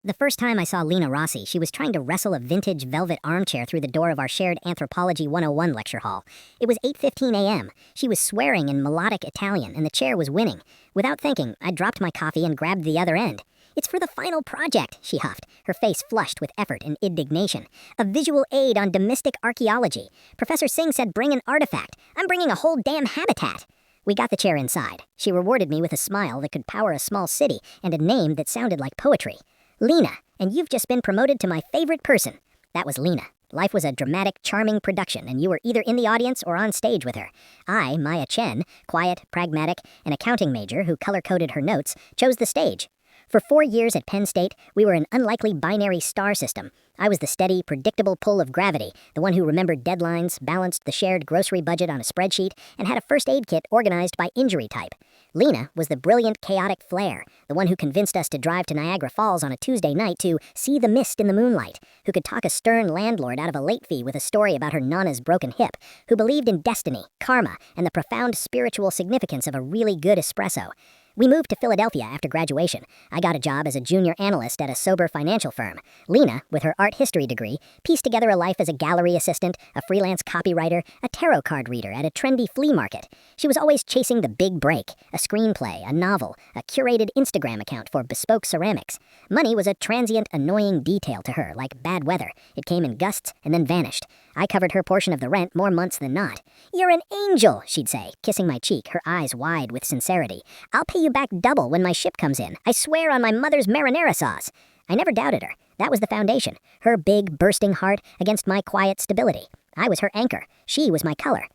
The first time I saw Lena Rossi, she was trying to wrestle a vintage velvet armchair through the door of our shared Anthropology 101 lecture hall. It was 8:15 a.m. She was swearing in melodic Italian, and the chair was winning. Without thinking, I dropped my coffee and grabbed the other end. "It's for the final project," she huffed, her face flushed with effort and indignation. "A visual aid on domestic archaeology. Professor Singh said bring an artifact. I'm bringing a whole damn habitat." We got the chair inside. She rewarded me with a smile that could power a small city and a name that sounded like poetry. "Lena, and you've just been promoted to my favorite person." That was Lena. Life was a dramatic, charming production, and you were either in the audience or on stage with her. I, Maya Chen, quiet, pragmatic, an accounting major who color-coded her notes, chose the stage. For 4 years at Penn State, we were an unlikely binary star system. I was the steady, predictable pull of gravity, the one who remembered deadlines, balanced the shared grocery budget on a spreadsheet, and had a first aid kit organized by injury type. Lena was the brilliant, chaotic flair, the one who convinced us to drive to Niagara Falls on a Tuesday night to see the mist in the moonlight, who could talk a stern landlord out of a late fee with a story about her nana's broken hip, who believed in destiny, karma, and the profound spiritual significance of a really good espresso. We moved to Philadelphia after graduation. I got a job as a junior analyst at a sober financial firm. Lena, with her art history degree, pieced together a life as a gallery assistant, a freelance copywriter, a tarot card reader at a trendy flea market. She was always chasing the big break, a screenplay, a novel, a curated Instagram account for bespoke ceramics. Money was a transient, annoying detail to her, like bad weather. It came in gusts and then vanished. I covered her portion of the rent more months than not. "You're an angel," she'd say, kissing my cheek, her eyes wide with sincerity. "I'll pay you back double when my ship comes in. I swear on my mother's marinara sauce." I never doubted her. That was the foundation. Her big, bursting heart against my quiet stability. I was her anchor. She was my color.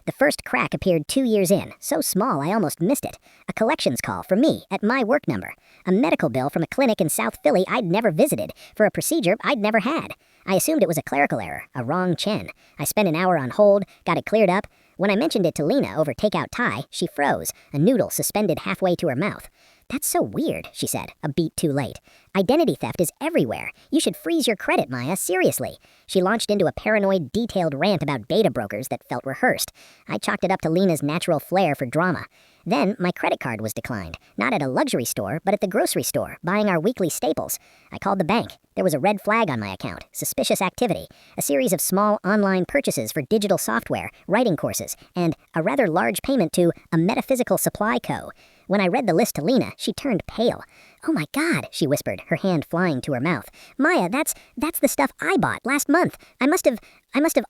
The first crack appeared 2 years in, so small I almost missed it. A collections call for me at my work number. A medical bill from a clinic in South Philly I'd never visited for a procedure I'd never had. I assumed it was a clerical error, a wrong Chen. I spent an hour on hold, got it cleared up. When I mentioned it to Lena over takeout Thai, she froze, a noodle suspended halfway to her mouth. "That's so weird," she said, a beat too late. "Identity theft is everywhere. You should freeze your credit, Maya, seriously." She launched into a paranoid, detailed rant about beta brokers that felt rehearsed. I chalked it up to Lena's natural flair for drama. Then my credit card was declined, not at a luxury store, but at the grocery store, buying our weekly staples. I called the bank. There was a red flag on my account, suspicious activity, a series of small online purchases for digital software, writing courses, and a rather large payment to a metaphysical supply co. When I read the list to Lena, she turned pale. "Oh my God," she whispered, her hand flying to her mouth. "Maya, that's the stuff I bought last month. I must have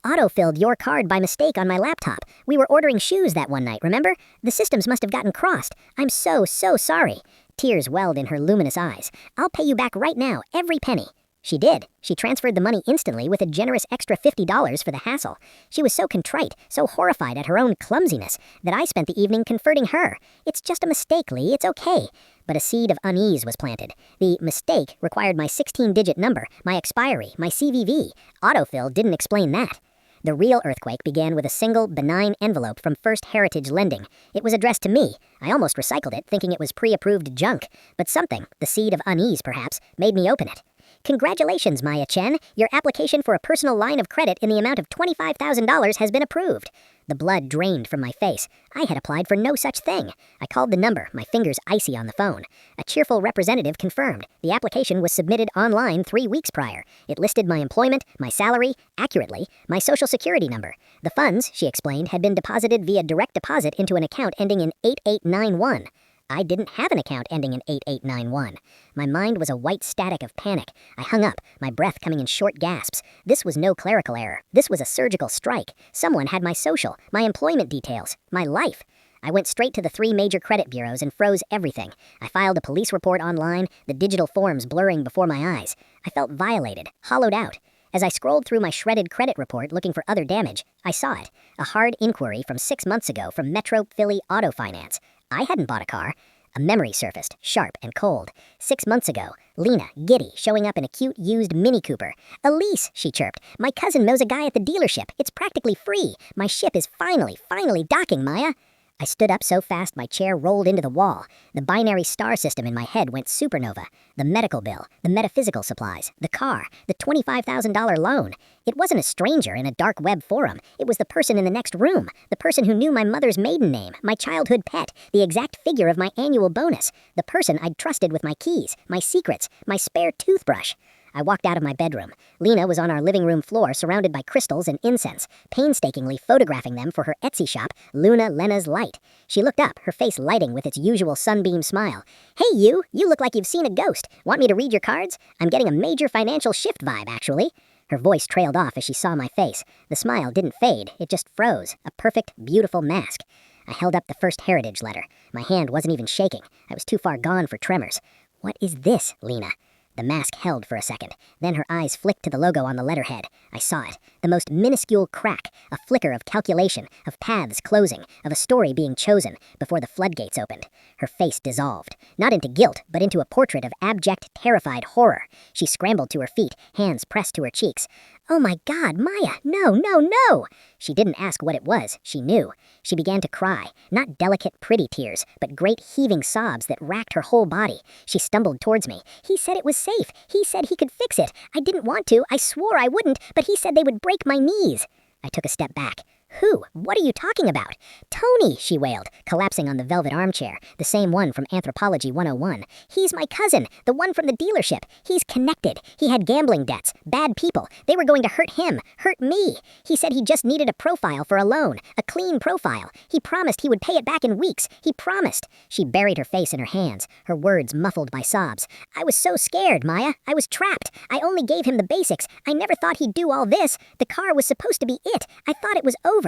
autofilled your card by mistake on my laptop. We were ordering shoes that one night, remember? The systems must have gotten crossed. I'm so sorry." Tears welled in her luminous eyes. "I'll pay you back right now, every penny." She did. She transferred the money instantly with a generous extra $50 for the hassle. She was so contrite, so horrified at her own clumsiness, that I spent the evening comforting her. "It's just a mistake, Lee. It's okay." But a seed of unease was planted. The mistake required my 16-digit number, my expiry, my CVV. Autofill didn't explain that. The real earthquake began with a single, benign envelope from First Heritage Lending. It was addressed to me. I almost recycled it, thinking it was pre-approved junk. But something, the seed of unease perhaps, made me open it. "Congratulations, Maya Chen. Your application for a personal line of credit in the amount of $25,000 has been approved." The blood drained from my face. I had applied for no such thing. I called the number, my fingers icy on the phone. A cheerful representative confirmed. The application was submitted online 3 weeks prior. It listed my employment, my salary, accurately, my social security number. The funds, she explained, had been deposited via direct deposit into an account ending in 8891. I didn't have an account ending in 8891. My mind was a white static of panic. I hung up, my breath coming in short gasps. This was no clerical error. This was a surgical strike. Someone had my social, my employment details, my life. I went straight to the 3 major credit bureaus and froze everything. I filed a police report online, the digital forms blurring before my eyes. I felt violated, hollowed out. As I scrolled through my shredded credit report looking for other damage, I saw it. A hard inquiry from 6 months ago from Metro Philly Auto Finance. I hadn't bought a car. A memory surfaced, sharp and cold. 6 months ago, Lena, giddy, showing up in a cute used Mini Cooper. "Elise," she chirped, "my cousin knows a guy at the dealership. It's practically free. My ship is finally docking, Maya." I stood up so fast my chair rolled into the wall. The binary star system in my head went supernova. The medical bill, the metaphysical supplies, the car, the $25,000 loan. It wasn't a stranger in a dark web forum. It was the person in the next room, the person who knew my mother's maiden name, my childhood pet, the exact figure of my annual bonus, the person I'd trusted with my keys, my secrets, my spare toothbrush. I walked out of my bedroom. Lena was on our living room floor surrounded by crystals and incense, painstakingly photographing them for her Etsy shop, Luna Lena's Light. She looked up, her face lighting with its usual sunbeam smile. "Hey you look like you've seen a ghost. Want me to read your cards? I'm getting a major financial shift vibe, actually." Her voice trailed off as she saw my face. The smile didn't fade, it just froze, a perfect, beautiful mask. I held up the first heritage letter. My hand wasn't even shaking. I was too far gone for tremors. "What is this, Lena?" The mask held for a second. Then her eyes flicked to the logo on the letterhead. I saw it. The most minuscule crack, a flicker of calculation, of paths closing, of a story being chosen, before the floodgates opened. Her face dissolved. Not into guilt, but into a portrait of abject, terrified horror. She scrambled to her feet, hands pressed to her cheeks. "Oh my God, Maya, no, no, no!" She didn't ask what it was. She knew. She began to cry. Not delicate, pretty tears, but great heaving sobs that racked her whole body. She stumbled towards me. "He said it was safe. He said he could fix it. I didn't want to. I swore I wouldn't, but he said they would break my knees." I took a step back. "Who? What are you talking about?" "Tony," she wailed, collapsing on the velvet armchair, the same one from Anthropology 101. "He's my cousin, the one from the dealership. He's connected. He had gambling debts, bad people. They were going to hurt him, hurt me. He said he just needed a profile for a loan, a clean profile. He promised he would pay it back in weeks. He promised." She buried her face in her hands, her words muffled by sobs. "I was so scared, Maya. I was trapped. I only gave him the basics. I never thought he'd do all this. The car was supposed to be it. I thought it was over."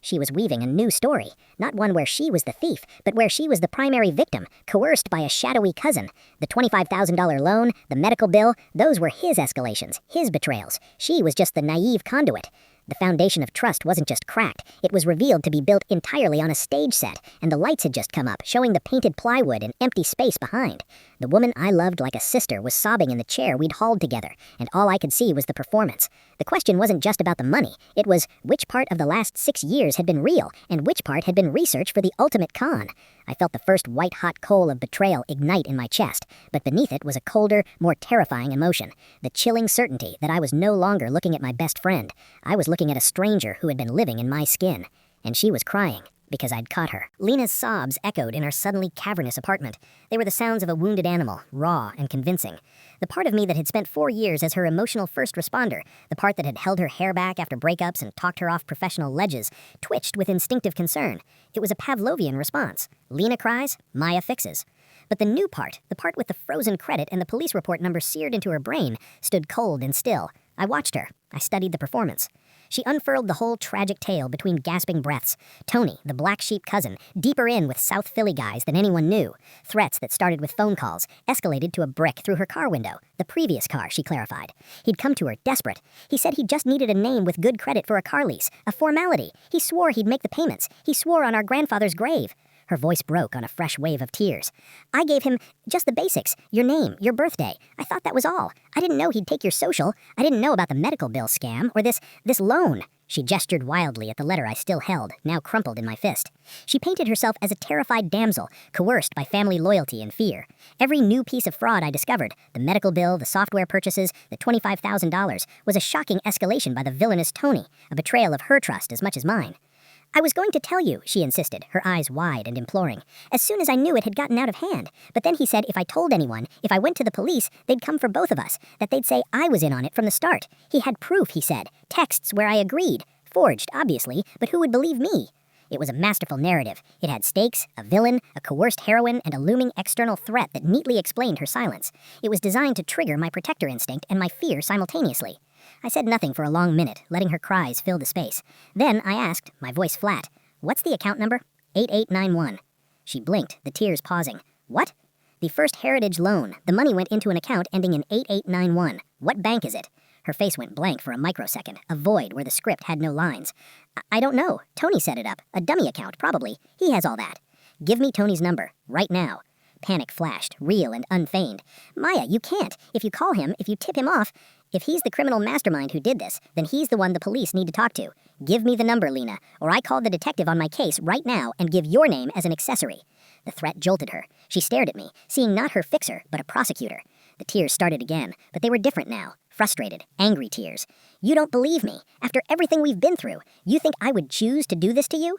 She was weaving a new story, not one where she was the thief, but where she was the primary victim, coerced by a shadowy cousin. The $25,000 loan, the medical bill, those were his escalations, his betrayals. She was just the naive conduit. The foundation of trust wasn't just cracked, it was revealed to be built entirely on a stage set, and the lights had just come up, showing the painted plywood and empty space behind. The woman I loved like a sister was sobbing in the chair we'd hauled together, and all I could see was the performance. The question wasn't just about the money, it was which part of the last 6 years had been real, and which part had been research for the ultimate con. I felt the first white-hot coal of betrayal ignite in my chest, but beneath it was a colder, more terrifying emotion, the chilling certainty that I was no longer looking at my best friend. I was looking at a stranger who had been living in my skin, and she was crying because I'd caught her. Lena's sobs echoed in our suddenly cavernous apartment. They were the sounds of a wounded animal, raw and convincing. The part of me that had spent 4 years as her emotional first responder, the part that had held her hair back after breakups and talked her off professional ledges, twitched with instinctive concern. It was a Pavlovian response. Lena cries, Maya fixes. But the new part, the part with the frozen credit and the police report number seared into her brain, stood cold and still. I watched her. I studied the performance. She unfurled the whole tragic tale between gasping breaths. Tony, the black sheep cousin, deeper in with South Philly guys than anyone knew. Threats that started with phone calls, escalated to a brick through her car window. The previous car, she clarified. He'd come to her, desperate. He said he just needed a name with good credit for a car lease, a formality. He swore he'd make the payments. He swore on our grandfather's grave. Her voice broke on a fresh wave of tears. "I gave him just the basics, your name, your birthday. I thought that was all. I didn't know he'd take your social. I didn't know about the medical bill scam or this loan." She gestured wildly at the letter I still held, now crumpled in my fist. She painted herself as a terrified damsel, coerced by family loyalty and fear. Every new piece of fraud I discovered, the medical bill, the software purchases, the $25,000, was a shocking escalation by the villainous Tony, a betrayal of her trust as much as mine. "I was going to tell you," she insisted, her eyes wide and imploring, "as soon as I knew it had gotten out of hand. But then he said if I told anyone, if I went to the police, they'd come for both of us, that they'd say I was in on it from the start. He had proof, he said, texts where I agreed. Forged, obviously, but who would believe me?" It was a masterful narrative. It had stakes, a villain, a coerced heroine, and a looming external threat that neatly explained her silence. It was designed to trigger my protector instinct and my fear simultaneously. I said nothing for a long minute, letting her cries fill the space. Then I asked, my voice flat, "What's the account number?" 8891. She blinked, the tears pausing. "What?" "The First Heritage loan. The money went into an account ending in 8891. What bank is it?" Her face went blank for a microsecond, a void where the script had no lines. I don't know. Tony set it up. A dummy account, probably. He has all that." "Give me Tony's number. Right now." Panic flashed, real and unfeigned. Maya, you can't. If you call him, if you tip him off, if he's the criminal mastermind who did this, then he's the one the police need to talk to. Give me the number, Lena, or I call the detective on my case right now and give your name as an accessory. The threat jolted her. She stared at me, seeing not her fixer, but a prosecutor. The tears started again, but they were different now. Frustrated, angry tears. You don't believe me. After everything we've been through, you think I would choose to do this to you?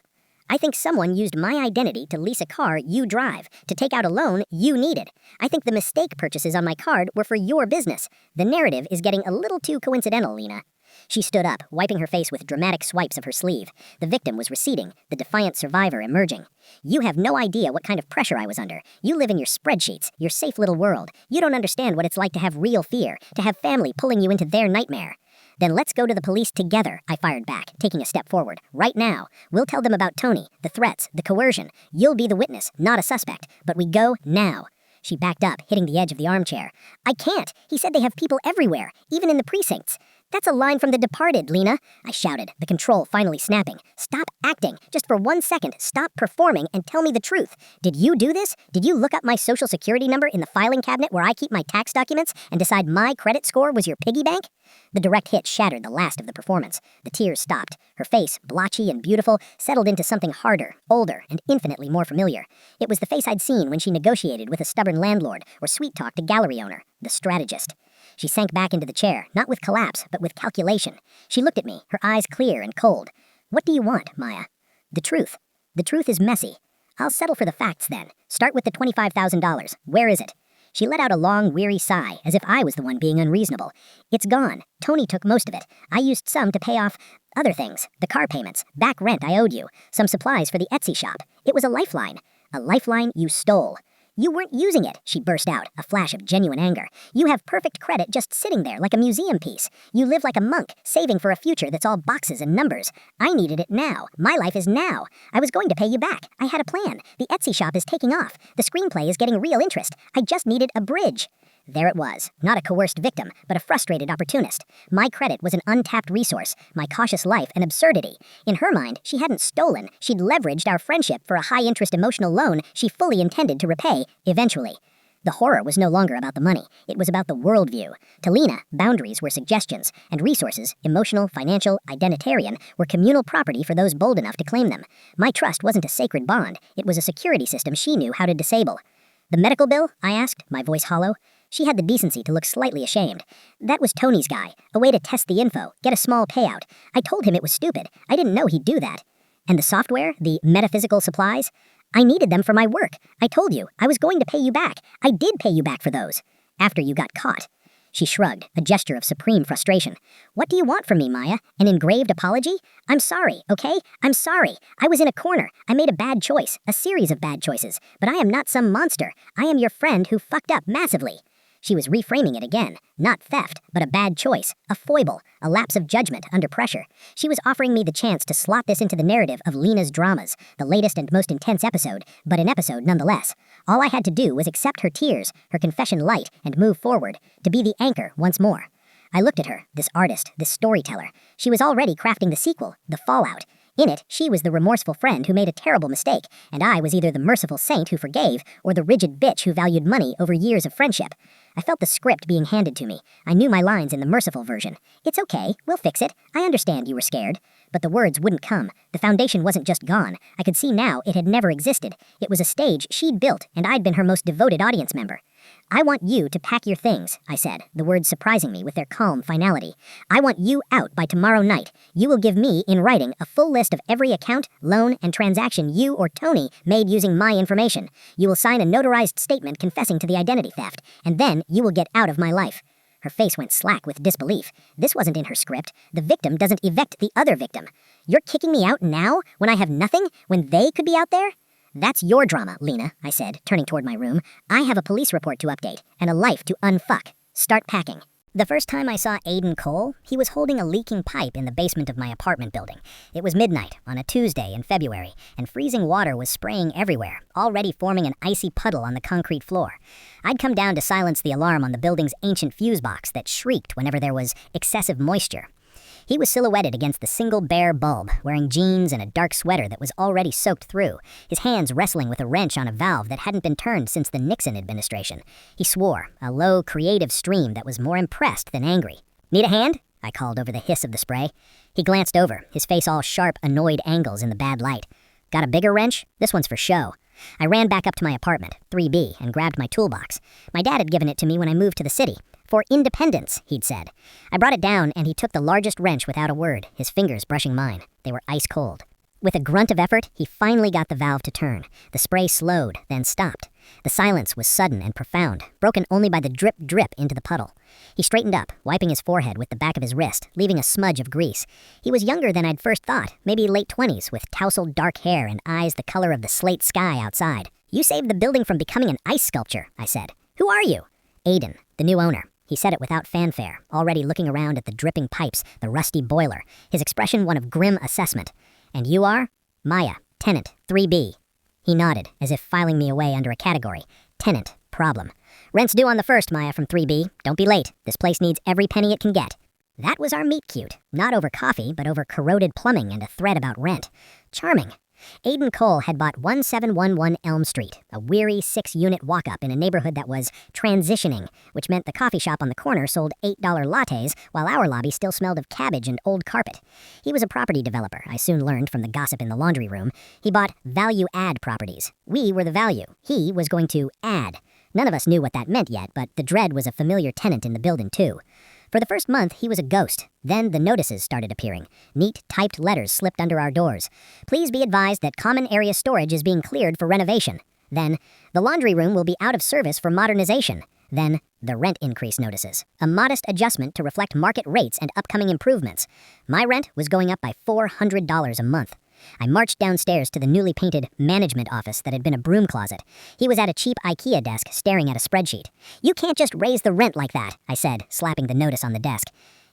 I think someone used my identity to lease a car you drive, to take out a loan you needed. I think the mistake purchases on my card were for your business. The narrative is getting a little too coincidental, Lena. She stood up, wiping her face with dramatic swipes of her sleeve. The victim was receding, the defiant survivor emerging. You have no idea what kind of pressure I was under. You live in your spreadsheets, your safe little world. You don't understand what it's like to have real fear, to have family pulling you into their nightmare. Then let's go to the police together, I fired back, taking a step forward. Right now. We'll tell them about Tony, the threats, the coercion. You'll be the witness, not a suspect. But we go now. She backed up, hitting the edge of the armchair. I can't. He said they have people everywhere, even in the precincts. That's a line from The Departed, Lena, I shouted, the control finally snapping. Stop acting. Just for 1 second, stop performing and tell me the truth. Did you do this? Did you look up my social security number in the filing cabinet where I keep my tax documents and decide my credit score was your piggy bank? The direct hit shattered the last of the performance. The tears stopped. Her face, blotchy and beautiful, settled into something harder, older, and infinitely more familiar. It was the face I'd seen when she negotiated with a stubborn landlord or sweet-talked a gallery owner, the strategist. She sank back into the chair, not with collapse, but with calculation. She looked at me, her eyes clear and cold. What do you want, Maya? The truth. The truth is messy. I'll settle for the facts then. Start with the $25,000. Where is it? She let out a long, weary sigh, as if I was the one being unreasonable. It's gone. Tony took most of it. I used some to pay off other things. The car payments, back rent I owed you, some supplies for the Etsy shop. It was a lifeline. A lifeline you stole. You weren't using it, she burst out, a flash of genuine anger. You have perfect credit just sitting there like a museum piece. You live like a monk, saving for a future that's all boxes and numbers. I needed it now. My life is now. I was going to pay you back. I had a plan. The Etsy shop is taking off. The screenplay is getting real interest. I just needed a bridge. There it was, not a coerced victim, but a frustrated opportunist. My credit was an untapped resource, my cautious life an absurdity. In her mind, she hadn't stolen, she'd leveraged our friendship for a high-interest emotional loan she fully intended to repay, eventually. The horror was no longer about the money, it was about the worldview. To Lena, boundaries were suggestions, and resources, emotional, financial, identitarian, were communal property for those bold enough to claim them. My trust wasn't a sacred bond, it was a security system she knew how to disable. The medical bill? I asked, my voice hollow. She had the decency to look slightly ashamed. That was Tony's guy, a way to test the info, get a small payout. I told him it was stupid. I didn't know he'd do that. And the software, the metaphysical supplies? I needed them for my work. I told you, I was going to pay you back. I did pay you back for those. After you got caught. She shrugged, a gesture of supreme frustration. What do you want from me, Maya? An engraved apology? I'm sorry, okay? I'm sorry. I was in a corner. I made a bad choice, a series of bad choices. But I am not some monster. I am your friend who fucked up massively. She was reframing it again. Not theft, but a bad choice, a foible, a lapse of judgment under pressure. She was offering me the chance to slot this into the narrative of Lena's dramas, the latest and most intense episode, but an episode nonetheless. All I had to do was accept her tears, her confession light, and move forward, to be the anchor once more. I looked at her, this artist, this storyteller. She was already crafting the sequel, the fallout. In it, she was the remorseful friend who made a terrible mistake, and I was either the merciful saint who forgave, or the rigid bitch who valued money over years of friendship. I felt the script being handed to me. I knew my lines in the merciful version. It's okay, we'll fix it. I understand you were scared. But the words wouldn't come. The foundation wasn't just gone. I could see now it had never existed. It was a stage she'd built, and I'd been her most devoted audience member. I want you to pack your things, I said, the words surprising me with their calm finality. I want you out by tomorrow night. You will give me, in writing, a full list of every account, loan, and transaction you or Tony made using my information. You will sign a notarized statement confessing to the identity theft, and then you will get out of my life. Her face went slack with disbelief. This wasn't in her script. The victim doesn't evict the other victim. You're kicking me out now, when I have nothing, when they could be out there? That's your drama, Lena, I said, turning toward my room. I have a police report to update, and a life to unfuck. Start packing. The first time I saw Aiden Cole, he was holding a leaking pipe in the basement of my apartment building. It was midnight, on a Tuesday in February, and freezing water was spraying everywhere, already forming an icy puddle on the concrete floor. I'd come down to silence the alarm on the building's ancient fuse box that shrieked whenever there was excessive moisture. He was silhouetted against the single bare bulb, wearing jeans and a dark sweater that was already soaked through, his hands wrestling with a wrench on a valve that hadn't been turned since the Nixon administration. He swore, a low, creative stream that was more impressed than angry. "Need a hand?" I called over the hiss of the spray. He glanced over, his face all sharp, annoyed angles in the bad light. "Got a bigger wrench? This one's for show." I ran back up to my apartment, 3B, and grabbed my toolbox. My dad had given it to me when I moved to the city. "For independence," he'd said. I brought it down, and he took the largest wrench without a word, his fingers brushing mine. They were ice cold. With a grunt of effort, he finally got the valve to turn. The spray slowed, then stopped. The silence was sudden and profound, broken only by the drip into the puddle. He straightened up, wiping his forehead with the back of his wrist, leaving a smudge of grease. He was younger than I'd first thought, maybe late 20s, with tousled dark hair and eyes the color of the slate sky outside. "You saved the building from becoming an ice sculpture," I said. "Who are you?" "Aiden, the new owner." He said it without fanfare, already looking around at the dripping pipes, the rusty boiler, his expression one of grim assessment. "And you are?" "Maya, tenant, 3B. He nodded, as if filing me away under a category. "Tenant, problem. Rent's due on the 1st, Maya, from 3B. Don't be late. This place needs every penny it can get." That was our meet-cute. Not over coffee, but over corroded plumbing and a thread about rent. Charming. Aiden Cole had bought 1711 Elm Street, a weary 6-unit walk-up in a neighborhood that was transitioning, which meant the coffee shop on the corner sold $8 lattes, while our lobby still smelled of cabbage and old carpet. He was a property developer, I soon learned from the gossip in the laundry room. He bought value-add properties. We were the value. He was going to add. None of us knew what that meant yet, but the dread was a familiar tenant in the building, too. For the first month, he was a ghost. Then the notices started appearing. Neat, typed letters slipped under our doors. "Please be advised that common area storage is being cleared for renovation." Then, "The laundry room will be out of service for modernization." Then, the rent increase notices. A modest adjustment to reflect market rates and upcoming improvements. My rent was going up by $400 a month. I marched downstairs to the newly painted management office that had been a broom closet. He was at a cheap IKEA desk staring at a spreadsheet. "You can't just raise the rent like that," I said, slapping the notice on the desk.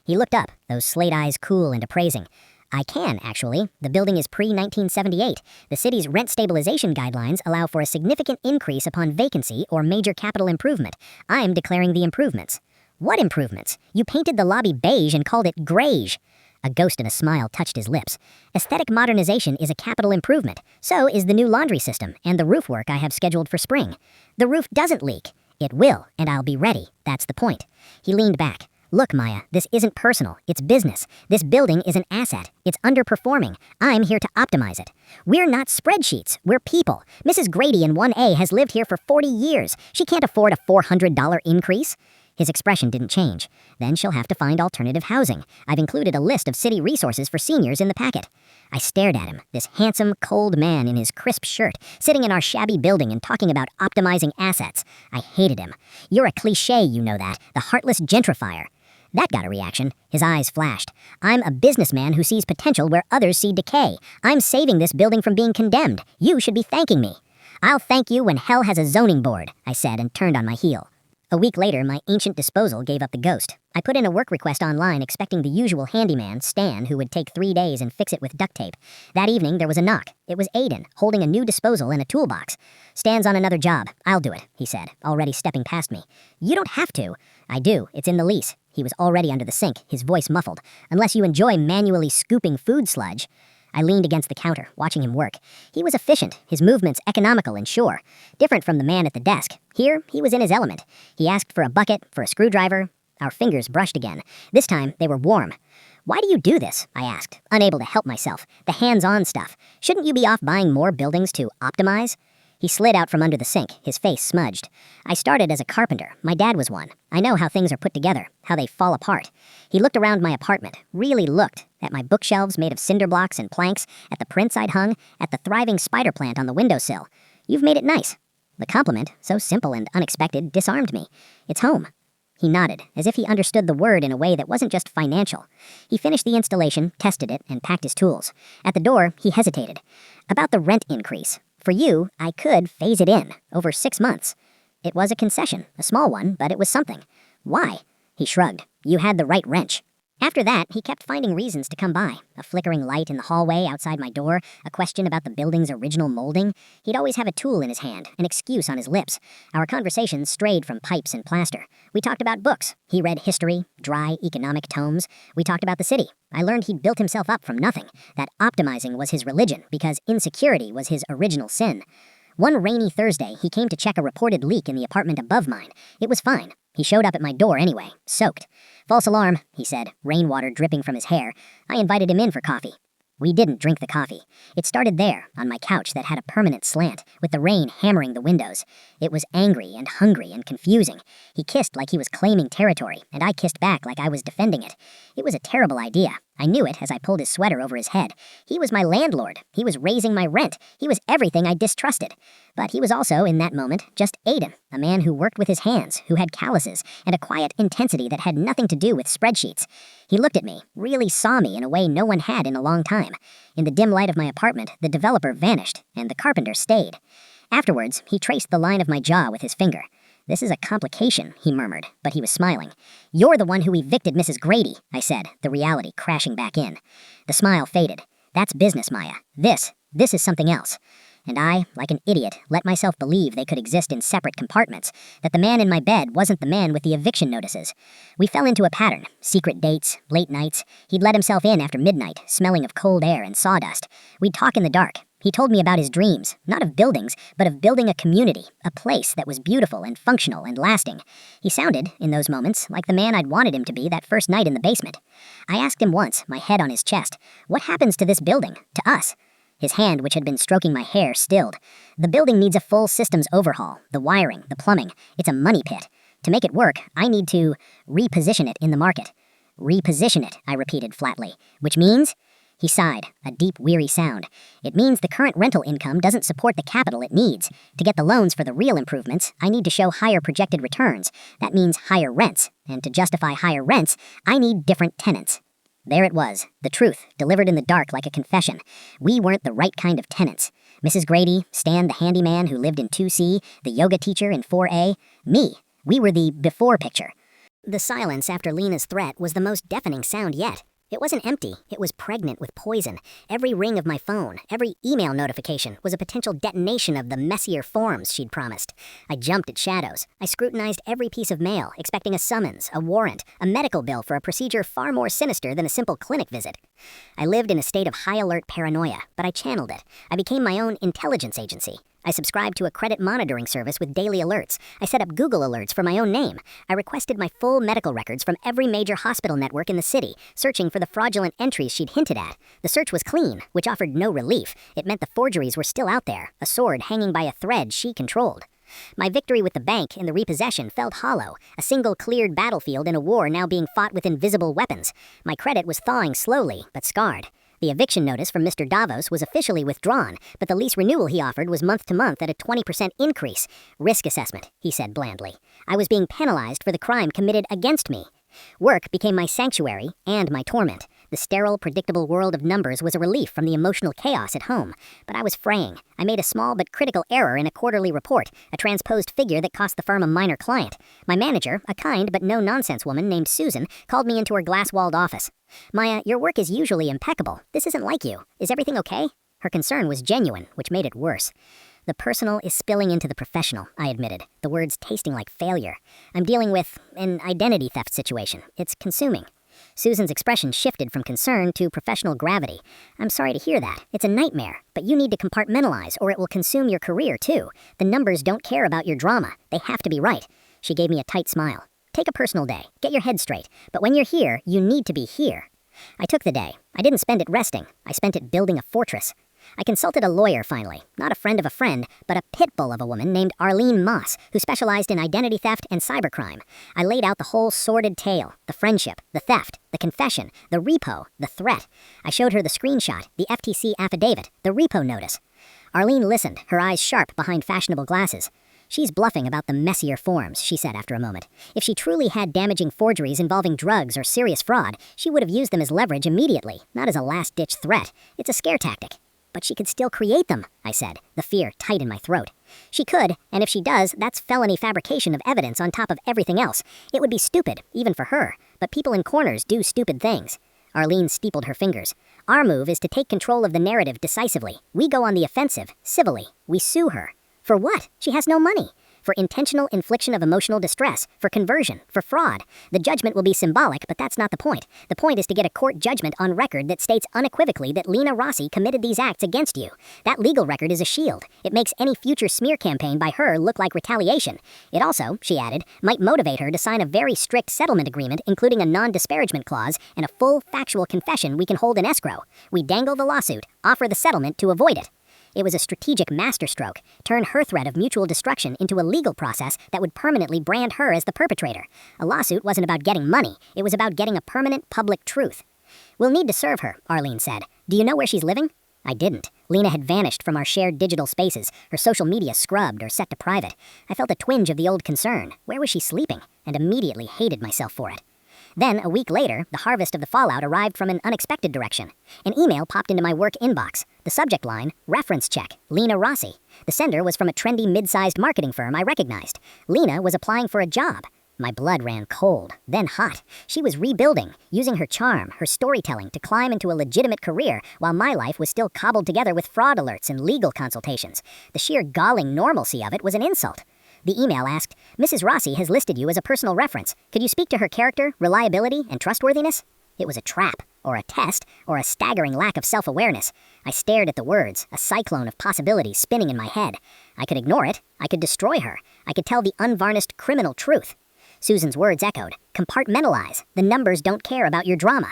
He looked up, those slate eyes cool and appraising. "I can, actually. The building is pre-1978. The city's rent stabilization guidelines allow for a significant increase upon vacancy or major capital improvement. I'm declaring the improvements." "What improvements? You painted the lobby beige and called it greige." A ghost and a smile touched his lips. "Aesthetic modernization is a capital improvement. So is the new laundry system and the roof work I have scheduled for spring. The roof doesn't leak. It will, and I'll be ready. That's the point." He leaned back. "Look, Maya, this isn't personal. It's business. This building is an asset. It's underperforming. I'm here to optimize it. We're not spreadsheets. We're people. Mrs. Grady in 1A has lived here for 40 years. She can't afford a $400 increase." His expression didn't change. "Then she'll have to find alternative housing. I've included a list of city resources for seniors in the packet." I stared at him, this handsome, cold man in his crisp shirt, sitting in our shabby building and talking about optimizing assets. I hated him. "You're a cliché, you know that. The heartless gentrifier." That got a reaction. His eyes flashed. "I'm a businessman who sees potential where others see decay. I'm saving this building from being condemned. You should be thanking me." "I'll thank you when hell has a zoning board," I said and turned on my heel. A week later, my ancient disposal gave up the ghost. I put in a work request online expecting the usual handyman, Stan, who would take 3 days and fix it with duct tape. That evening, there was a knock. It was Aiden, holding a new disposal and a toolbox. "Stan's on another job. I'll do it," he said, already stepping past me. "You don't have to." "I do. It's in the lease." He was already under the sink, his voice muffled. "Unless you enjoy manually scooping food sludge." I leaned against the counter, watching him work. He was efficient, his movements economical and sure. Different from the man at the desk. Here, he was in his element. He asked for a bucket, for a screwdriver. Our fingers brushed again. This time, they were warm. "Why do you do this?" I asked, unable to help myself. "The hands-on stuff. Shouldn't you be off buying more buildings to optimize?" He slid out from under the sink, his face smudged. "I started as a carpenter. My dad was one. I know how things are put together, how they fall apart." He looked around my apartment, really looked, at my bookshelves made of cinder blocks and planks, at the prints I'd hung, at the thriving spider plant on the windowsill. "You've made it nice." The compliment, so simple and unexpected, disarmed me. "It's home." He nodded, as if he understood the word in a way that wasn't just financial. He finished the installation, tested it, and packed his tools. At the door, he hesitated. "About the rent increase. For you, I could phase it in, over 6 months." It was a concession, a small one, but it was something. "Why?" He shrugged. "You had the right wrench." After that, he kept finding reasons to come by. A flickering light in the hallway outside my door, a question about the building's original molding. He'd always have a tool in his hand, an excuse on his lips. Our conversations strayed from pipes and plaster. We talked about books. He read history, dry economic tomes. We talked about the city. I learned he'd built himself up from nothing, that optimizing was his religion because insecurity was his original sin. One rainy Thursday, he came to check a reported leak in the apartment above mine. It was fine. He showed up at my door anyway, soaked. "False alarm," he said, rainwater dripping from his hair. I invited him in for coffee. We didn't drink the coffee. It started there, on my couch that had a permanent slant, with the rain hammering the windows. It was angry and hungry and confusing. He kissed like he was claiming territory, and I kissed back like I was defending it. It was a terrible idea. I knew it as I pulled his sweater over his head. He was my landlord. He was raising my rent. He was everything I distrusted. But he was also, in that moment, just Aiden, a man who worked with his hands, who had calluses, and a quiet intensity that had nothing to do with spreadsheets. He looked at me, really saw me in a way no one had in a long time. In the dim light of my apartment, the developer vanished, and the carpenter stayed. Afterwards, he traced the line of my jaw with his finger. "This is a complication," he murmured, but he was smiling. "You're the one who evicted Mrs. Grady," I said, the reality crashing back in. The smile faded. "That's business, Maya. This is something else." And I, like an idiot, let myself believe they could exist in separate compartments, that the man in my bed wasn't the man with the eviction notices. We fell into a pattern, secret dates, late nights. He'd let himself in after midnight, smelling of cold air and sawdust. We'd talk in the dark. He told me about his dreams, not of buildings, but of building a community, a place that was beautiful and functional and lasting. He sounded, in those moments, like the man I'd wanted him to be that first night in the basement. I asked him once, my head on his chest, "What happens to this building, to us?" His hand, which had been stroking my hair, stilled. "The building needs a full systems overhaul, the wiring, the plumbing. It's a money pit. To make it work, I need to reposition it in the market." "Reposition it," I repeated flatly. "Which means?" He sighed, a deep, weary sound. "It means the current rental income doesn't support the capital it needs. To get the loans for the real improvements, I need to show higher projected returns. That means higher rents. And to justify higher rents, I need different tenants." There it was, the truth, delivered in the dark like a confession. We weren't the right kind of tenants. Mrs. Grady, Stan the handyman who lived in 2C, the yoga teacher in 4A, me. We were the before picture. The silence after Lena's threat was the most deafening sound yet. It wasn't empty, it was pregnant with poison. Every ring of my phone, every email notification was a potential detonation of the messier forms she'd promised. I jumped at shadows. I scrutinized every piece of mail, expecting a summons, a warrant, a medical bill for a procedure far more sinister than a simple clinic visit. I lived in a state of high-alert paranoia, but I channeled it. I became my own intelligence agency. I subscribed to a credit monitoring service with daily alerts. I set up Google alerts for my own name. I requested my full medical records from every major hospital network in the city, searching for the fraudulent entries she'd hinted at. The search was clean, which offered no relief. It meant the forgeries were still out there, a sword hanging by a thread she controlled. My victory with the bank in the repossession felt hollow, a single cleared battlefield in a war now being fought with invisible weapons. My credit was thawing slowly, but scarred. The eviction notice from Mr. Davos was officially withdrawn, but the lease renewal he offered was month to month at a 20% increase. "Risk assessment," he said blandly. I was being penalized for the crime committed against me. Work became my sanctuary and my torment. The sterile, predictable world of numbers was a relief from the emotional chaos at home. But I was fraying. I made a small but critical error in a quarterly report, a transposed figure that cost the firm a minor client. My manager, a kind but no-nonsense woman named Susan, called me into her glass-walled office. "Maya, your work is usually impeccable. This isn't like you. Is everything okay?" Her concern was genuine, which made it worse. "The personal is spilling into the professional," I admitted, the words tasting like failure. "I'm dealing with an identity theft situation. It's consuming." Susan's expression shifted from concern to professional gravity. "I'm sorry to hear that. It's a nightmare. But you need to compartmentalize or it will consume your career too. The numbers don't care about your drama. They have to be right." She gave me a tight smile. "Take a personal day. Get your head straight. But when you're here, you need to be here." I took the day. I didn't spend it resting. I spent it building a fortress. I consulted a lawyer finally, not a friend of a friend, but a pit bull of a woman named Arlene Moss, who specialized in identity theft and cybercrime. I laid out the whole sordid tale, the friendship, the theft, the confession, the repo, the threat. I showed her the screenshot, the FTC affidavit, the repo notice. Arlene listened, her eyes sharp behind fashionable glasses. "She's bluffing about the messier forms," she said after a moment. "If she truly had damaging forgeries involving drugs or serious fraud, she would have used them as leverage immediately, not as a last-ditch threat. It's a scare tactic." "But she could still create them," I said, the fear tight in my throat. "She could, and if she does, that's felony fabrication of evidence on top of everything else. It would be stupid, even for her. but people in corners do stupid things. Arlene steepled her fingers. Our move is to take control of the narrative decisively. We go on the offensive, civilly. We sue her. For what? She has no money. For intentional infliction of emotional distress, for conversion, for fraud. The judgment will be symbolic, but that's not the point. The point is to get a court judgment on record that states unequivocally that Lena Rossi committed these acts against you. That legal record is a shield. It makes any future smear campaign by her look like retaliation. It also, she added, might motivate her to sign a very strict settlement agreement, including a non-disparagement clause and a full factual confession we can hold in escrow. We dangle the lawsuit, offer the settlement to avoid it. It was a strategic masterstroke, turn her threat of mutual destruction into a legal process that would permanently brand her as the perpetrator. A lawsuit wasn't about getting money, it was about getting a permanent public truth. We'll need to serve her, Arlene said. Do you know where she's living? I didn't. Lena had vanished from our shared digital spaces, her social media scrubbed or set to private. I felt a twinge of the old concern. Where was she sleeping? And immediately hated myself for it. Then, a week later, the harvest of the fallout arrived from an unexpected direction. An email popped into my work inbox. The subject line, reference check, Lena Rossi. The sender was from a trendy mid-sized marketing firm I recognized. Lena was applying for a job. My blood ran cold, then hot. She was rebuilding, using her charm, her storytelling to climb into a legitimate career, while my life was still cobbled together with fraud alerts and legal consultations. The sheer galling normalcy of it was an insult. The email asked, Mrs. Rossi has listed you as a personal reference. Could you speak to her character, reliability, and trustworthiness? It was a trap, or a test, or a staggering lack of self-awareness. I stared at the words, a cyclone of possibilities spinning in my head. I could ignore it. I could destroy her. I could tell the unvarnished criminal truth. Susan's words echoed, compartmentalize. The numbers don't care about your drama.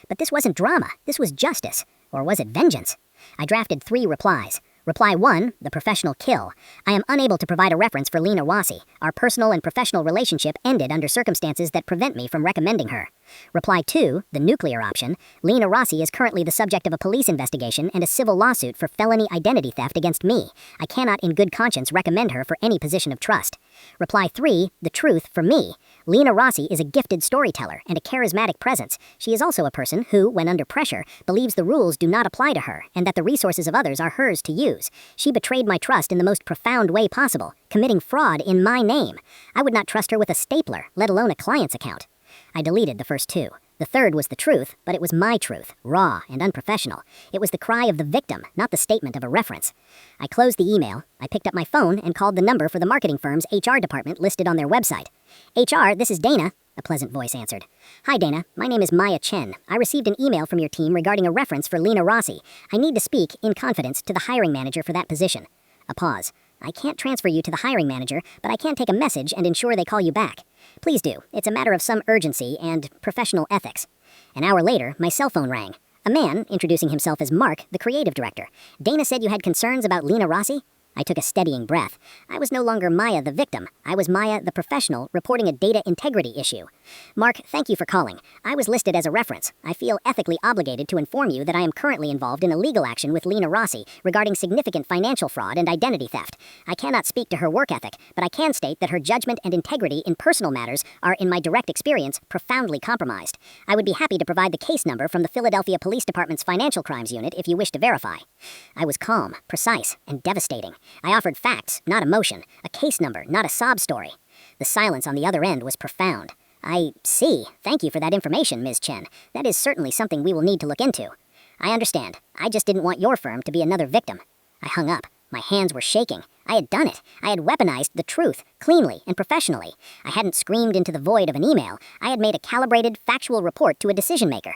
But this wasn't drama. This was justice. Or was it vengeance? I drafted 3 replies. Reply 1, the professional kill. I am unable to provide a reference for Lena Rossi. Our personal and professional relationship ended under circumstances that prevent me from recommending her. Reply 2, the nuclear option. Lena Rossi is currently the subject of a police investigation and a civil lawsuit for felony identity theft against me. I cannot in good conscience recommend her for any position of trust. Reply 3, the truth for me. Lena Rossi is a gifted storyteller and a charismatic presence. She is also a person who, when under pressure, believes the rules do not apply to her and that the resources of others are hers to use. She betrayed my trust in the most profound way possible, committing fraud in my name. I would not trust her with a stapler, let alone a client's account. I deleted the first 2. The third was the truth, but it was my truth, raw and unprofessional. It was the cry of the victim, not the statement of a reference. I closed the email, I picked up my phone and called the number for the marketing firm's HR department listed on their website. HR, this is Dana, a pleasant voice answered. Hi Dana, my name is Maya Chen. I received an email from your team regarding a reference for Lena Rossi. I need to speak, in confidence, to the hiring manager for that position. A pause. I can't transfer you to the hiring manager, but I can take a message and ensure they call you back. Please do. It's a matter of some urgency and professional ethics. An hour later, my cell phone rang. A man, introducing himself as Mark, the creative director. Dana said you had concerns about Lena Rossi? I took a steadying breath. I was no longer Maya the victim. I was Maya the professional reporting a data integrity issue. Mark, thank you for calling. I was listed as a reference. I feel ethically obligated to inform you that I am currently involved in a legal action with Lena Rossi regarding significant financial fraud and identity theft. I cannot speak to her work ethic, but I can state that her judgment and integrity in personal matters are, in my direct experience, profoundly compromised. I would be happy to provide the case number from the Philadelphia Police Department's Financial Crimes Unit if you wish to verify. I was calm, precise, and devastating. I offered facts, not emotion, a case number, not a sob story. The silence on the other end was profound. I see. Thank you for that information, Ms. Chen. That is certainly something we will need to look into. I understand. I just didn't want your firm to be another victim. I hung up. My hands were shaking. I had done it. I had weaponized the truth, cleanly and professionally. I hadn't screamed into the void of an email. I had made a calibrated, factual report to a decision maker.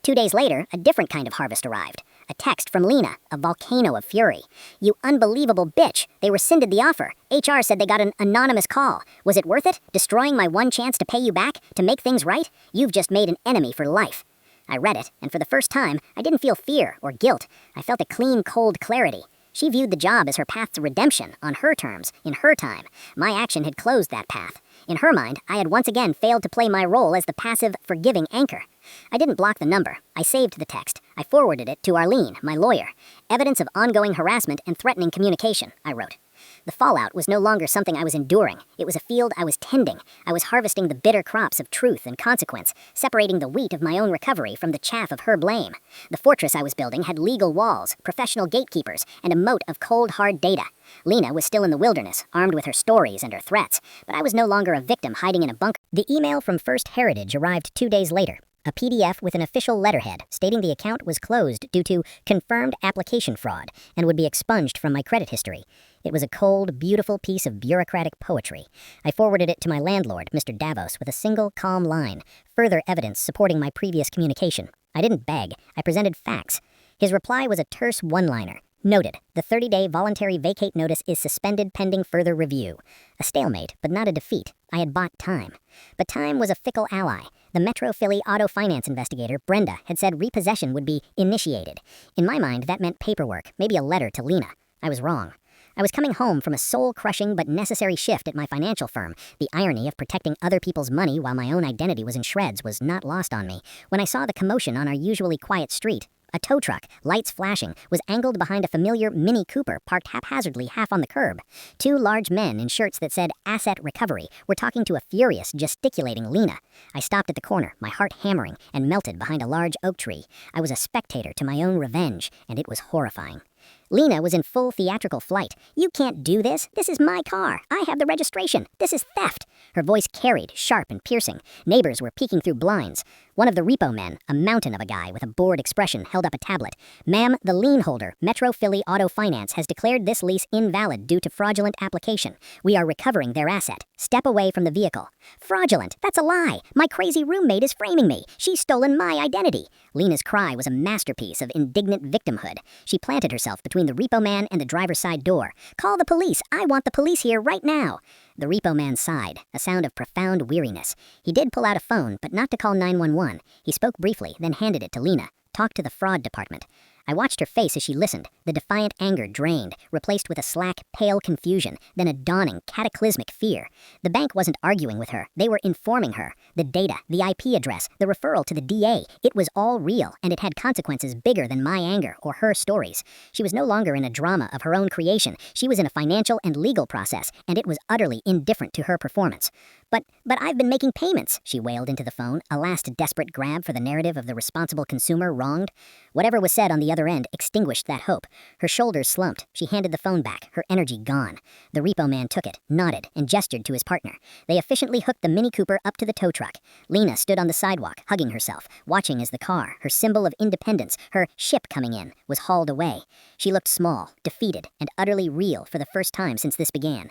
2 days later, a different kind of harvest arrived. A text from Lena, a volcano of fury. You unbelievable bitch. They rescinded the offer. HR said they got an anonymous call. Was it worth it? Destroying my one chance to pay you back? To make things right? You've just made an enemy for life. I read it, and for the first time, I didn't feel fear or guilt. I felt a clean, cold clarity. She viewed the job as her path to redemption, on her terms, in her time. My action had closed that path. In her mind, I had once again failed to play my role as the passive, forgiving anchor. I didn't block the number. I saved the text. I forwarded it to Arlene, my lawyer. Evidence of ongoing harassment and threatening communication, I wrote. The fallout was no longer something I was enduring. It was a field I was tending. I was harvesting the bitter crops of truth and consequence, separating the wheat of my own recovery from the chaff of her blame. The fortress I was building had legal walls, professional gatekeepers, and a moat of cold, hard data. Lena was still in the wilderness, armed with her stories and her threats, but I was no longer a victim hiding in a bunker. The email from First Heritage arrived 2 days later. A PDF with an official letterhead stating the account was closed due to confirmed application fraud and would be expunged from my credit history. It was a cold, beautiful piece of bureaucratic poetry. I forwarded it to my landlord, Mr. Davos, with a single calm line, further evidence supporting my previous communication. I didn't beg. I presented facts. His reply was a terse one-liner. Noted, the 30-day voluntary vacate notice is suspended pending further review. A stalemate, but not a defeat. I had bought time. But time was a fickle ally. The Metro Philly auto finance investigator, Brenda, had said repossession would be initiated. In my mind, that meant paperwork, maybe a letter to Lena. I was wrong. I was coming home from a soul-crushing but necessary shift at my financial firm. The irony of protecting other people's money while my own identity was in shreds was not lost on me. When I saw the commotion on our usually quiet street, a tow truck, lights flashing, was angled behind a familiar Mini Cooper parked haphazardly half on the curb. 2 large men in shirts that said Asset Recovery were talking to a furious, gesticulating Lena. I stopped at the corner, my heart hammering, and melted behind a large oak tree. I was a spectator to my own revenge, and it was horrifying. Lena was in full theatrical flight. "You can't do this. This is my car. I have the registration. This is theft." Her voice carried, sharp and piercing. Neighbors were peeking through blinds. One of the repo men, a mountain of a guy with a bored expression, held up a tablet. "Ma'am, the lien holder, Metro Philly Auto Finance, has declared this lease invalid due to fraudulent application. We are recovering their asset. Step away from the vehicle." "Fraudulent? That's a lie. My crazy roommate is framing me. She's stolen my identity." Lena's cry was a masterpiece of indignant victimhood. She planted herself between the repo man and the driver's side door. "Call the police. I want the police here right now." The repo man sighed, a sound of profound weariness. He did pull out a phone, but not to call 911. He spoke briefly, then handed it to Lena. "Talk to the fraud department." I watched her face as she listened, the defiant anger drained, replaced with a slack, pale confusion, then a dawning, cataclysmic fear. The bank wasn't arguing with her. They were informing her. The data, the IP address, the referral to the DA, it was all real, and it had consequences bigger than my anger or her stories. She was no longer in a drama of her own creation. She was in a financial and legal process, and it was utterly indifferent to her performance. But I've been making payments," she wailed into the phone, a last desperate grab for the narrative of the responsible consumer wronged. Whatever was said on the other end extinguished that hope. Her shoulders slumped. She handed the phone back, her energy gone. The repo man took it, nodded, and gestured to his partner. They efficiently hooked the Mini Cooper up to the tow truck. Lena stood on the sidewalk, hugging herself, watching as the car, her symbol of independence, her ship coming in, was hauled away. She looked small, defeated, and utterly real for the first time since this began.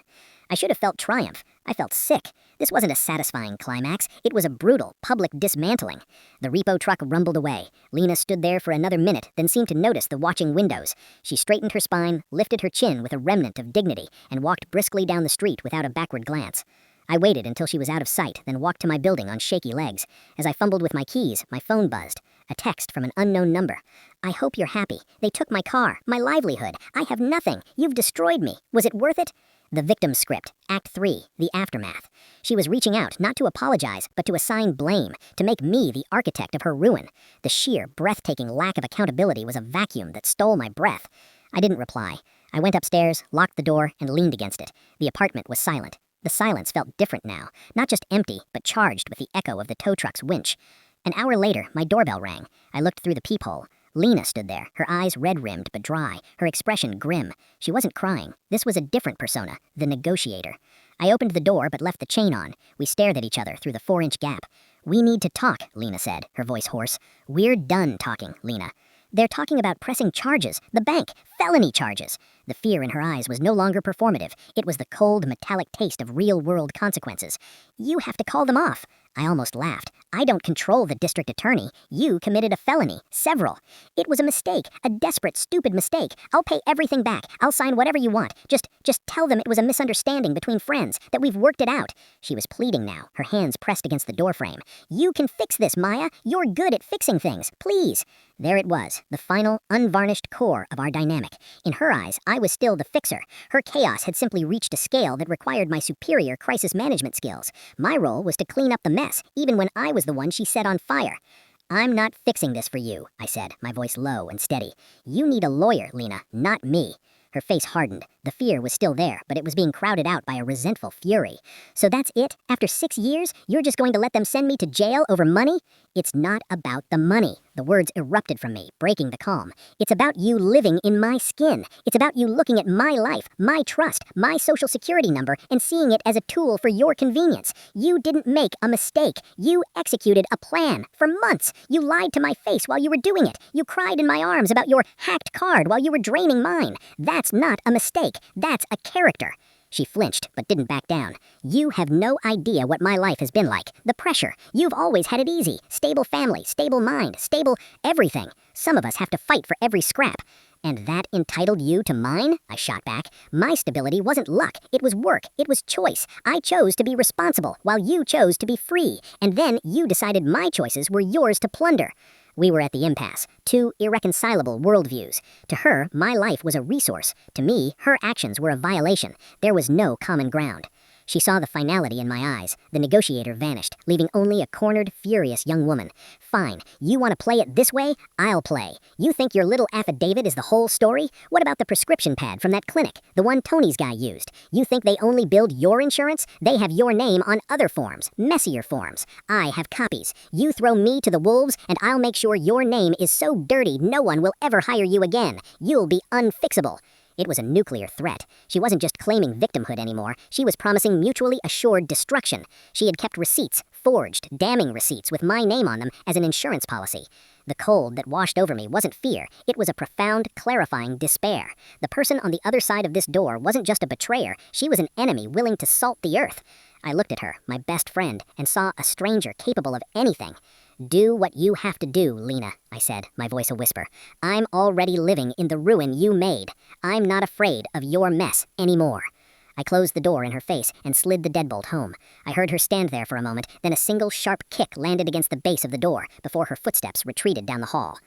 I should have felt triumph. I felt sick. This wasn't a satisfying climax. It was a brutal, public dismantling. The repo truck rumbled away. Lena stood there for another minute, then seemed to notice the watching windows. She straightened her spine, lifted her chin with a remnant of dignity, and walked briskly down the street without a backward glance. I waited until she was out of sight, then walked to my building on shaky legs. As I fumbled with my keys, my phone buzzed. A text from an unknown number. "I hope you're happy. They took my car, my livelihood. I have nothing. You've destroyed me. Was it worth it?" The victim script, Act 3, the aftermath. She was reaching out, not to apologize, but to assign blame, to make me the architect of her ruin. The sheer, breathtaking lack of accountability was a vacuum that stole my breath. I didn't reply. I went upstairs, locked the door, and leaned against it. The apartment was silent. The silence felt different now, not just empty, but charged with the echo of the tow truck's winch. An hour later, my doorbell rang. I looked through the peephole. Lena stood there, her eyes red-rimmed but dry, her expression grim. She wasn't crying. This was a different persona, the negotiator. I opened the door but left the chain on. We stared at each other through the 4-inch gap. "We need to talk," Lena said, her voice hoarse. "We're done talking, Lena." "They're talking about pressing charges. The bank. Felony charges." The fear in her eyes was no longer performative. It was the cold, metallic taste of real-world consequences. "You have to call them off." I almost laughed. "I don't control the district attorney. You committed a felony. Several. It was a mistake. A desperate, stupid mistake. I'll pay everything back. I'll sign whatever you want. Just tell them it was a misunderstanding between friends, that we've worked it out." She was pleading now, her hands pressed against the doorframe. "You can fix this, Maya. You're good at fixing things. Please." There it was, the final, unvarnished core of our dynamic. In her eyes, I was still the fixer. Her chaos had simply reached a scale that required my superior crisis management skills. My role was to clean up the mess, even when I was the one she set on fire. "I'm not fixing this for you," I said, my voice low and steady. "You need a lawyer, Lena, not me." Her face hardened. The fear was still there, but it was being crowded out by a resentful fury. So that's it? After 6 years, you're just going to let them send me to jail over money? It's not about the money. The words erupted from me, breaking the calm. It's about you living in my skin. It's about you looking at my life, my trust, my social security number, and seeing it as a tool for your convenience. You didn't make a mistake. You executed a plan. For months, you lied to my face while you were doing it. You cried in my arms about your hacked card while you were draining mine. That's not a mistake. That's a character. She flinched, but didn't back down. You have no idea what my life has been like. The pressure. You've always had it easy. Stable family, stable mind, stable everything. Some of us have to fight for every scrap. And that entitled you to mine? I shot back. My stability wasn't luck. It was work. It was choice. I chose to be responsible, while you chose to be free. And then you decided my choices were yours to plunder. We were at the impasse, two irreconcilable worldviews. To her, my life was a resource. To me, her actions were a violation. There was no common ground. She saw the finality in my eyes. The negotiator vanished, leaving only a cornered, furious young woman. Fine, you want to play it this way? I'll play. You think your little affidavit is the whole story? What about the prescription pad from that clinic, the one Tony's guy used? You think they only build your insurance? They have your name on other forms, messier forms. I have copies. You throw me to the wolves, and I'll make sure your name is so dirty no one will ever hire you again. You'll be unfixable. It was a nuclear threat. She wasn't just claiming victimhood anymore. She was promising mutually assured destruction. She had kept receipts, forged, damning receipts with my name on them as an insurance policy. The cold that washed over me wasn't fear. It was a profound, clarifying despair. The person on the other side of this door wasn't just a betrayer. She was an enemy willing to salt the earth. I looked at her, my best friend, and saw a stranger capable of anything. Do what you have to do, Lena, I said, my voice a whisper. I'm already living in the ruin you made. I'm not afraid of your mess anymore. I closed the door in her face and slid the deadbolt home. I heard her stand there for a moment, then a single sharp kick landed against the base of the door before her footsteps retreated down the hall.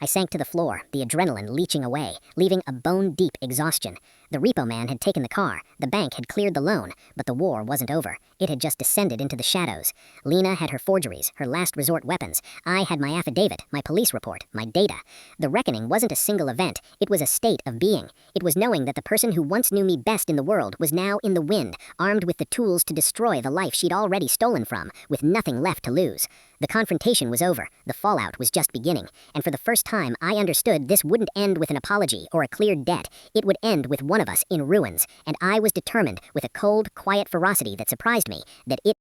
I sank to the floor, the adrenaline leaching away, leaving a bone-deep exhaustion. The repo man had taken the car, the bank had cleared the loan, but the war wasn't over. It had just descended into the shadows. Lena had her forgeries, her last resort weapons. I had my affidavit, my police report, my data. The reckoning wasn't a single event, it was a state of being. It was knowing that the person who once knew me best in the world was now in the wind, armed with the tools to destroy the life she'd already stolen from, with nothing left to lose. The confrontation was over, the fallout was just beginning, and for the first time I understood this wouldn't end with an apology or a cleared debt. It would end with one of us in ruins, and I was determined, with a cold, quiet ferocity that surprised me, that it